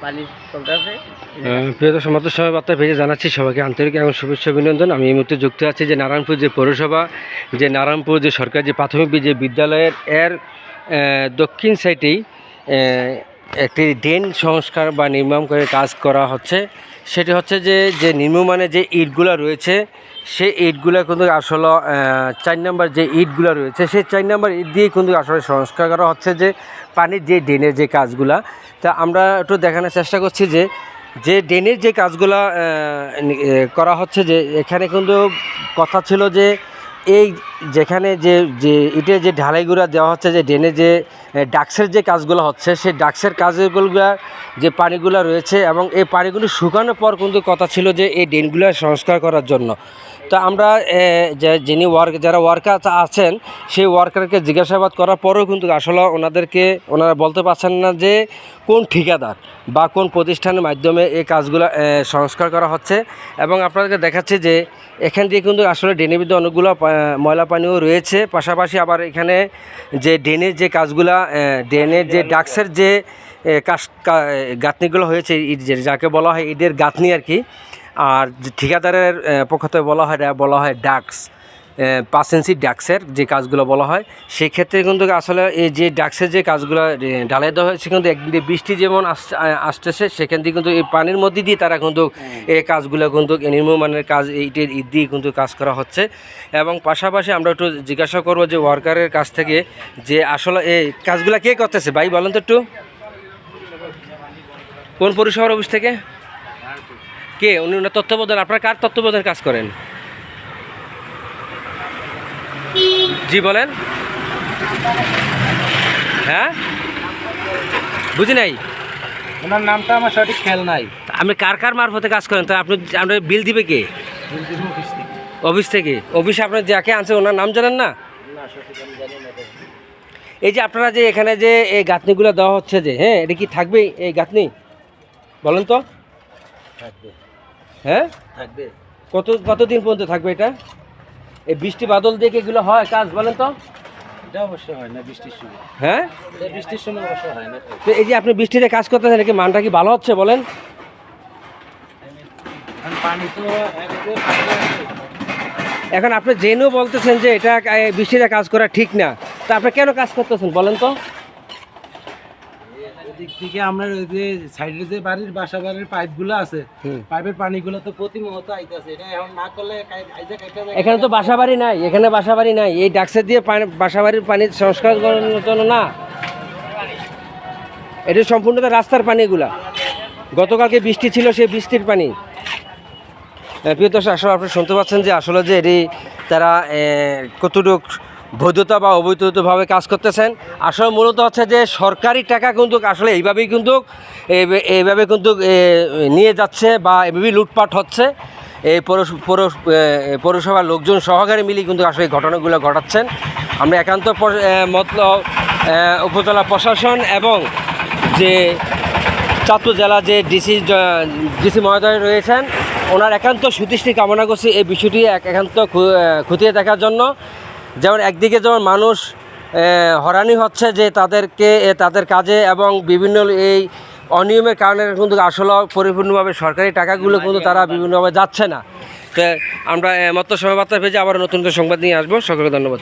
পানি চলতেছে। প্রিয় দর্শক, মাত্র সময় বার্তা ভেজে জানাচ্ছি সবাইকে আন্তরিক এবং শুভেচ্ছা অভিনন্দন। আমি এই মুহূর্তে যুক্ত আছি যে নারায়ণপুর যে পৌরসভা, যে নারায়ণপুর যে সরকারি যে প্রাথমিক যে বিদ্যালয়ের দক্ষিণ সাইডেই একটি ড্রেন সংস্কার বা নির্মাণ করে কাজ করা হচ্ছে। সেটি হচ্ছে যে নিম্নমানের যে ইটগুলো রয়েছে, সেই ইটগুলো কিন্তু আসলে 4 নম্বর যে ইটগুলো রয়েছে, সেই 4 নম্বর ইট দিয়ে কিন্তু আসলে সংস্কার করা হচ্ছে যে পানির যে ড্রেনের যে কাজগুলা। তা আমরা একটু দেখানোর চেষ্টা করছি যে ড্রেনের যে কাজগুলা করা হচ্ছে, যে এখানে কিন্তু কথা ছিল যে এই যেখানে যে ইটের যে ঢালাইগুলো দেওয়া হচ্ছে, যে ড্রেনে যে ডাক্সের যে কাজগুলো হচ্ছে, সেই ডাক্সের কাজগুলো যে পানিগুলো রয়েছে এবং এই পানিগুলো শুকানোর পর কিন্তু কথা ছিল যে এই ড্রেনগুলো সংস্কার করার জন্য। তো আমরা যারা ওয়ার্কার আছেন, সেই ওয়ার্কারকে জিজ্ঞাসাবাদ করার পরেও কিন্তু আসলে ওনারা বলতে পারছেন না যে কোন ঠিকাদার বা কোন প্রতিষ্ঠানের মাধ্যমে এই কাজগুলো সংস্কার করা হচ্ছে। এবং আপনাদেরকে দেখাচ্ছে যে এখান দিয়ে কিন্তু আসলে ড্রেনের ভিতরে অনেকগুলো ময়লা পানিও রয়েছে। পাশাপাশি আবার এখানে যে ড্রেনের যে কাজগুলা, ড্রেনের যে ডাক্সের যে গাঁথনিগুলো হয়েছে, যাকে বলা হয় ইটের গাঁথনি আর কি। আর ঠিকাদারের পক্ষ থেকে বলা হয় ডাক্স, 5 ইঞ্চি ডাক্সের যে কাজগুলো বলা হয়। সেই ক্ষেত্রে কিন্তু আসলে এই যে ডাক্সের যে কাজগুলো ঢালাই দেওয়া হয়েছে, কিন্তু একদিন বৃষ্টি যেমন আসতেছে, সেখান থেকে কিন্তু এই পানির মধ্যে দিয়ে তারা কিন্তু এই কাজগুলো কিন্তু নিম্নমানের কাজ ইট দিয়ে কিন্তু কাজ করা হচ্ছে। এবং পাশাপাশি আমরা একটু জিজ্ঞাসা করবো যে ওয়ার্কারের কাছ থেকে যে আসলে এই কাজগুলো কে করতেছে। ভাই বলেন তো একটু, কোন পৌরসভার অফিস থেকে কে উনি তত্ত্বাবধান? আপনার কার তত্ত্বাবধানে কাজ করেন? জি বলেন। হ্যাঁ, বুঝি নাই, ওনার নামটা আমার সঠিক খেয়াল নাই। আপনি কার মারফতে কাজ করেন? তো আপনার বিল দিবে কে? অফিস থেকে। অফিসে আপনার যাকে আনছে ওনার নাম জানেন না? এই যে আপনারা যে এখানে যে এই গাঁথনিগুলো দেওয়া হচ্ছে, যে হ্যাঁ, এটা কি থাকবে এই গাঁথনি? বলেন তো। থাকবে। হ্যাঁ থাকবে। কতদিন পর্যন্ত থাকবে এটা? এই বৃষ্টি বাদল দিয়ে এগুলো হয় কাজ? বলেন তো। এটা অবশ্য হয় না বৃষ্টির সময়। হ্যাঁ, এটা বৃষ্টির সময় অবশ্য হয় না। তো এই যে আপনি বৃষ্টিতে কাজ করতেছেন, নাকি মানটা কি ভালো হচ্ছে বলেন? পানি তো এখন আপনি জেনেও বলতেছেন যে এটা বৃষ্টিতে কাজ করা ঠিক না, তা আপনি কেন কাজ করতেছেন বলেন তো? দিক থেকে আমরা ওই যে সাইডে যে বাসা বাড়ির পাইপগুলো আছে, পাইপের পানিগুলো তো প্রতি মুহূর্তে আইতাছে। এটা এখন না করলে এখানে তো বাসাবাড়ি নাই, এখানে বাসাবাড়ি নাই। এই ডাক্সের দিয়ে বাসাবাড়ির পানির সংস্কার করার জন্য না, এটা সম্পূর্ণ তো রাস্তার পানিগুলা। গতকালকে বৃষ্টি ছিল, সেই বৃষ্টির পানি। প্রিয় দর্শক, আসলে আপনি শুনতে পাচ্ছেন যে আসলে যে এটি তারা কতটুক বৈধতা বা অবৈধভাবে কাজ করতেছেন। আসলে মূলত হচ্ছে যে সরকারি টাকা কিন্তু আসলে এইভাবেই কিন্তু নিয়ে যাচ্ছে বা এভাবেই লুটপাট হচ্ছে। এই পৌরসভার লোকজন সহকারে মিলে কিন্তু আসলে এই ঘটনাগুলো ঘটাচ্ছেন। আমরা একান্ত মতলব উপজেলা প্রশাসন এবং যে চাঁদপুর জেলা যে ডিসি মহোদয় রয়েছেন, ওনার একান্ত সুদৃষ্টি কামনা করছি এই বিষয়টি একান্ত খতিয়ে দেখার জন্য। যেমন একদিকে যেমন মানুষ হয়রানি হচ্ছে যে তাদের কাজে, এবং বিভিন্ন এই অনিয়মের কারণে কিন্তু আসলে পরিপূর্ণভাবে সরকারি টাকাগুলো কিন্তু তারা বিভিন্নভাবে যাচ্ছে না। তো আমরা মাত্র সময় বার্তা পেয়েছি, আবার নতুন সংবাদ নিয়ে আসবো। সকলকে ধন্যবাদ।